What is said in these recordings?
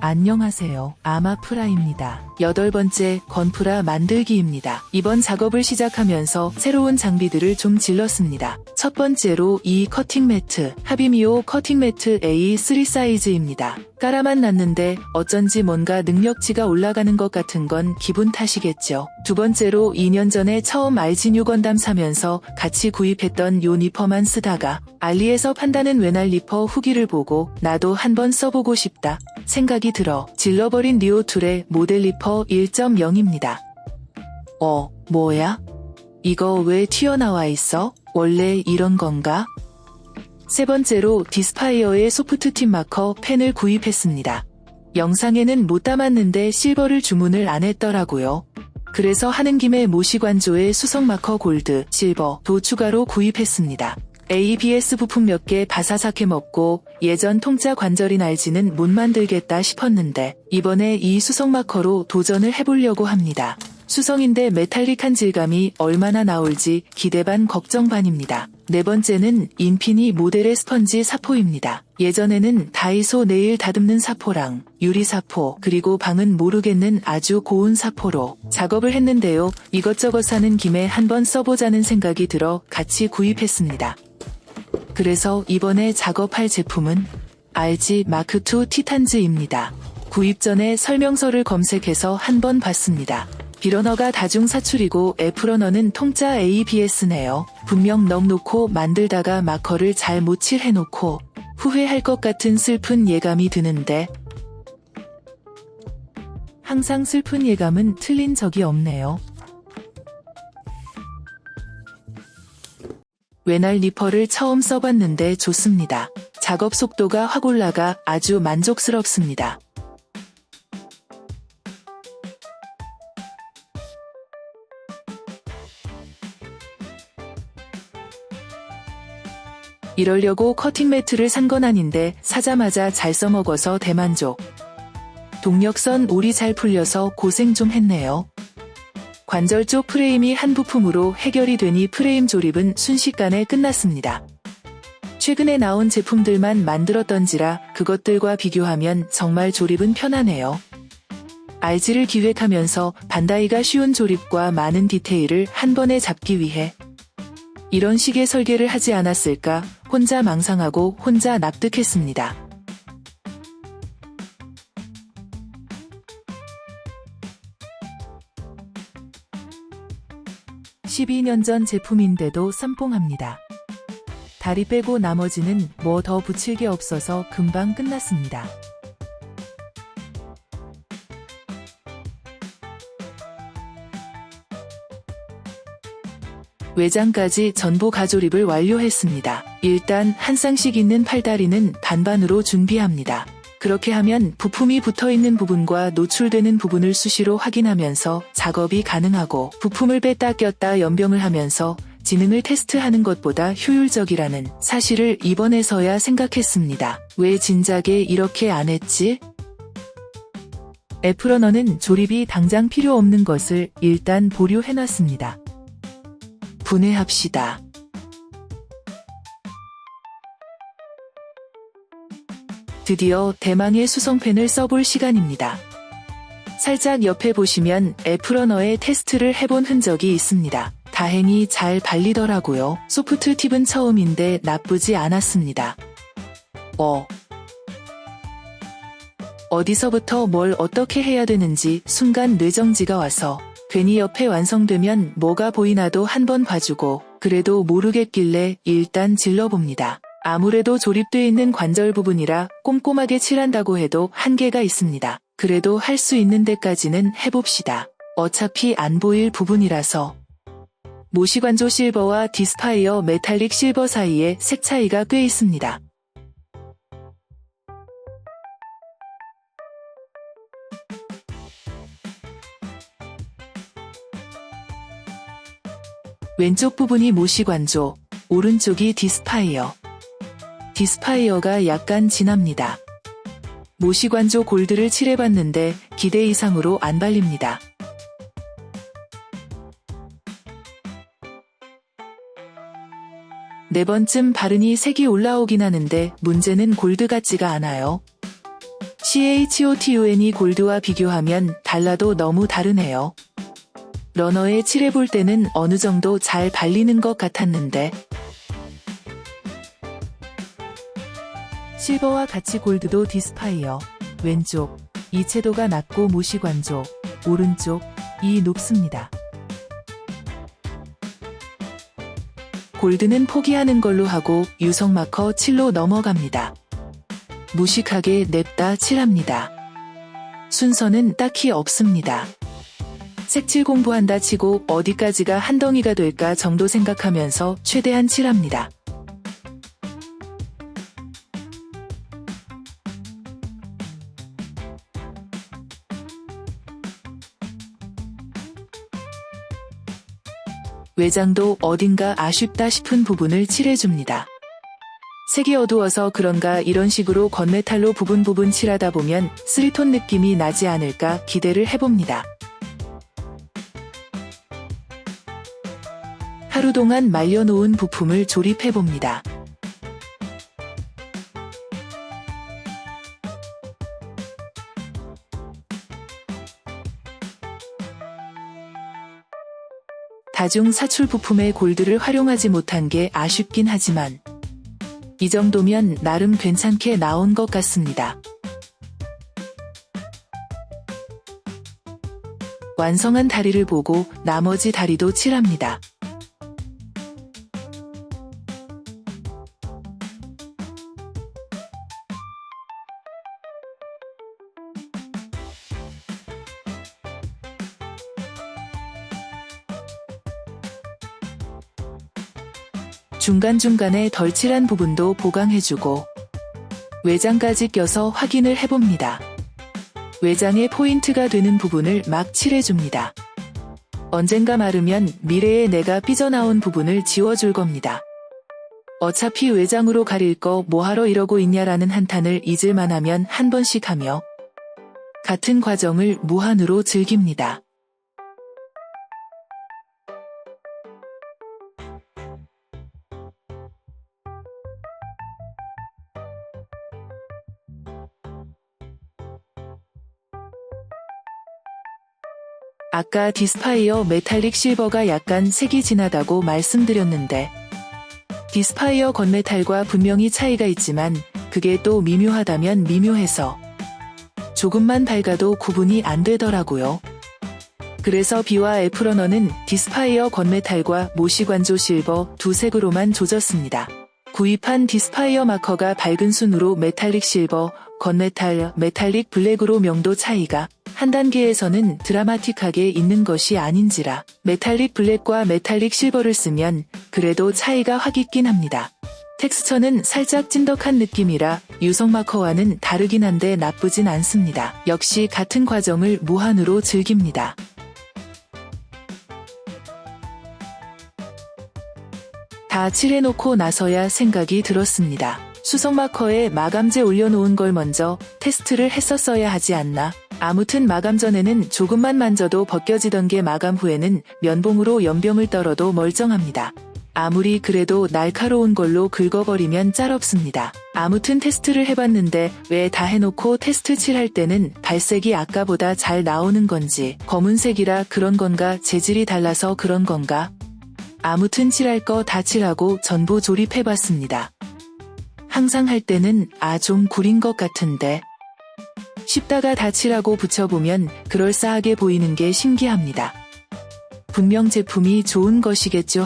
안녕하세요. 아마프라입니다. 8번째 건프라 만들기입니다. 이번 작업을 시작하면서 새로운 장비들을 좀 질렀습니다. 첫 번째로 이 커팅 매트, 하비미오 커팅 매트 A3 사이즈입니다. 깔아만 놨는데 어쩐지 뭔가 능력치가 올라가는 것 같은 건 기분 탓이겠죠. 두 번째로 2년 전에 처음 RG 뉴 건담 사면서 같이 구입했던 요 니퍼만 쓰다가 알리에서 판다는 외날 니퍼 후기를 보고 나도 한번 써보고 싶다 생각이 들어 질러버린 리오툴의 모델 리퍼 1.0입니다. 뭐야? 이거 왜 튀어나와 있어? 원래 이런 건가? 세 번째로 디스파이어의 소프트팁 마커 펜을 구입했습니다. 영상에는 못 담았는데 실버를 주문을 안 했더라고요. 그래서 하는 김에 모시관조의 수성 마커 골드, 실버도 추가로 구입했습니다. ABS 부품 몇 개 바사삭해 먹고 예전 통짜 관절인 RG는 못 만들겠다 싶었는데 이번에 이 수성 마커로 도전을 해보려고 합니다. 수성인데 메탈릭한 질감이 얼마나 나올지 기대 반 걱정 반입니다. 네 번째는 인피니 모델의 스펀지 사포입니다. 예전에는 다이소 네일 다듬는 사포랑 유리 사포 그리고 방은 모르겠는 아주 고운 사포로 작업을 했는데요. 이것저것 사는 김에 한번 써보자는 생각이 들어 같이 구입했습니다. 그래서 이번에 작업할 제품은 RG 마크2 티탄즈입니다. 구입 전에 설명서를 검색해서 한번 봤습니다. 비러너가 다중사출이고 F러너는 통짜 ABS네요. 분명 넉놓고 만들다가 마커를 잘 못 칠해놓고 후회할 것 같은 슬픈 예감이 드는데 항상 슬픈 예감은 틀린 적이 없네요. 외날 니퍼를 처음 써봤는데 좋습니다. 작업 속도가 확 올라가 아주 만족스럽습니다. 이러려고 커팅 매트를 산 건 아닌데 사자마자 잘 써먹어서 대만족. 동력선 올이 잘 풀려서 고생 좀 했네요. 관절 쪽 프레임이 한 부품으로 해결이 되니 프레임 조립은 순식간에 끝났습니다. 최근에 나온 제품들만 만들었던지라 그것들과 비교하면 정말 조립은 편하네요. RG를 기획하면서 반다이가 쉬운 조립과 많은 디테일을 한 번에 잡기 위해 이런 식의 설계를 하지 않았을까 혼자 망상하고 혼자 납득했습니다. 12년 전 제품인데도 쌈뽕합니다. 다리 빼고 나머지는 뭐 더 붙일 게 없어서 금방 끝났습니다. 외장까지 전부 가조립을 완료했습니다. 일단 한 쌍씩 있는 팔다리는 반반으로 준비합니다. 그렇게 하면 부품이 붙어있는 부분과 노출되는 부분을 수시로 확인하면서 작업이 가능하고 부품을 뺐다 꼈다 연병을 하면서 지능을 테스트하는 것보다 효율적이라는 사실을 이번에서야 생각했습니다. 왜 진작에 이렇게 안 했지? F러너는 조립이 당장 필요 없는 것을 일단 보류해놨습니다. 분해합시다. 드디어 대망의 수성펜을 써볼 시간입니다. 살짝 옆에 보시면 F러너의 테스트를 해본 흔적이 있습니다. 다행히 잘 발리더라고요. 소프트 팁은 처음인데 나쁘지 않았습니다. 어디서부터 뭘 어떻게 해야 되는지 순간 뇌정지가 와서 괜히 옆에 완성되면 뭐가 보이나도 한번 봐주고 그래도 모르겠길래 일단 질러봅니다. 아무래도 조립돼 있는 관절 부분이라 꼼꼼하게 칠한다고 해도 한계가 있습니다. 그래도 할 수 있는 데까지는 해봅시다. 어차피 안 보일 부분이라서. 모시관조 실버와 디스파이어 메탈릭 실버 사이에 색 차이가 꽤 있습니다. 왼쪽 부분이 모시관조, 오른쪽이 디스파이어. 디스파이어가 약간 진합니다. 모시관조 골드를 칠해봤는데 기대 이상으로 안 발립니다. 네 번쯤 바르니 색이 올라오긴 하는데 문제는 골드 같지가 않아요. CHOTUN이 골드와 비교하면 달라도 너무 다르네요. 러너에 칠해볼 때는 어느 정도 잘 발리는 것 같았는데 실버와 같이 골드도 디스파이어 왼쪽 이채도가 낮고 모시관조 오른쪽 이 높습니다. 골드는 포기하는 걸로 하고 유성 마커 7로 넘어갑니다. 무식하게 냅다 칠합니다. 순서는 딱히 없습니다. 색칠 공부한다 치고 어디까지가 한 덩이가 될까 정도 생각하면서 최대한 칠합니다. 외장도 어딘가 아쉽다 싶은 부분을 칠해줍니다. 색이 어두워서 그런가 이런 식으로 건메탈로 부분 칠하다 보면 3톤 느낌이 나지 않을까 기대를 해봅니다. 하루 동안 말려놓은 부품을 조립해봅니다. 다중 사출 부품에 골드를 활용하지 못한 게 아쉽긴 하지만 이 정도면 나름 괜찮게 나온 것 같습니다. 완성한 다리를 보고 나머지 다리도 칠합니다. 중간중간에 덜 칠한 부분도 보강해주고 외장까지 껴서 확인을 해봅니다. 외장의 포인트가 되는 부분을 막 칠해줍니다. 언젠가 마르면 미래에 내가 삐져나온 부분을 지워줄 겁니다. 어차피 외장으로 가릴 거 뭐하러 이러고 있냐라는 한탄을 잊을만 하면 한 번씩 하며 같은 과정을 무한으로 즐깁니다. 아까 디스파이어 메탈릭 실버가 약간 색이 진하다고 말씀드렸는데 디스파이어 건메탈과 분명히 차이가 있지만 그게 또 미묘하다면 미묘해서 조금만 밝아도 구분이 안 되더라고요. 그래서 B와 F러너는 디스파이어 건메탈과 모시관조 실버 두 색으로만 조졌습니다. 구입한 디스파이어 마커가 밝은 순으로 메탈릭 실버, 건메탈, 메탈릭 블랙으로 명도 차이가 한 단계에서는 드라마틱하게 있는 것이 아닌지라 메탈릭 블랙과 메탈릭 실버를 쓰면 그래도 차이가 확 있긴 합니다. 텍스처는 살짝 찐덕한 느낌이라 유성 마커와는 다르긴 한데 나쁘진 않습니다. 역시 같은 과정을 무한으로 즐깁니다. 다 칠해놓고 나서야 생각이 들었습니다. 수성 마커에 마감재 올려놓은 걸 먼저 테스트를 했었어야 하지 않나. 아무튼 마감 전에는 조금만 만져도 벗겨지던 게 마감 후에는 면봉으로 연병을 떨어도 멀쩡합니다. 아무리 그래도 날카로운 걸로 긁어버리면 짤없습니다. 아무튼 테스트를 해봤는데 왜 다 해놓고 테스트 칠할 때는 발색이 아까보다 잘 나오는 건지 검은색이라 그런 건가 재질이 달라서 그런 건가 아무튼 칠할 거 다 칠하고 전부 조립해봤습니다. 항상 할 때는 좀 구린 것 같은데 쉽다가 다 칠하고 붙여보면 그럴싸하게 보이는 게 신기합니다. 분명 제품이 좋은 것이겠죠.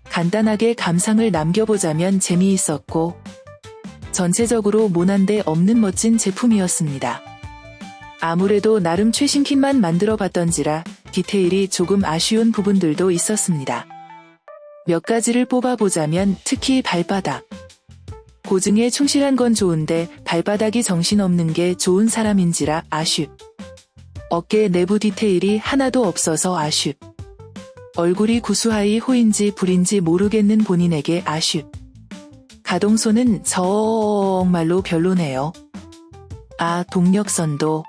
간단하게 감상을 남겨보자면 재미있었고 전체적으로 모난데 없는 멋진 제품이었습니다. 아무래도 나름 최신 kit만 만들어봤던지라 디테일이 조금 아쉬운 부분들도 있었습니다. 몇 가지를 뽑아보자면 특히 발바닥. 고증에 충실한 건 좋은데 발바닥이 정신없는 게 좋은 사람인지라 아쉽. 어깨 내부 디테일이 하나도 없어서 아쉽. 얼굴이 구수하이 호인지 불인지 모르겠는 본인에게 아쉽. 가동소는 정말로 별로네요. 동력선도.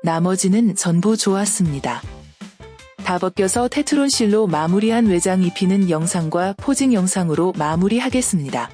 나머지는 전부 좋았습니다. 다 벗겨서 테트론실로 마무리한 외장 입히는 영상과 포징 영상으로 마무리하겠습니다.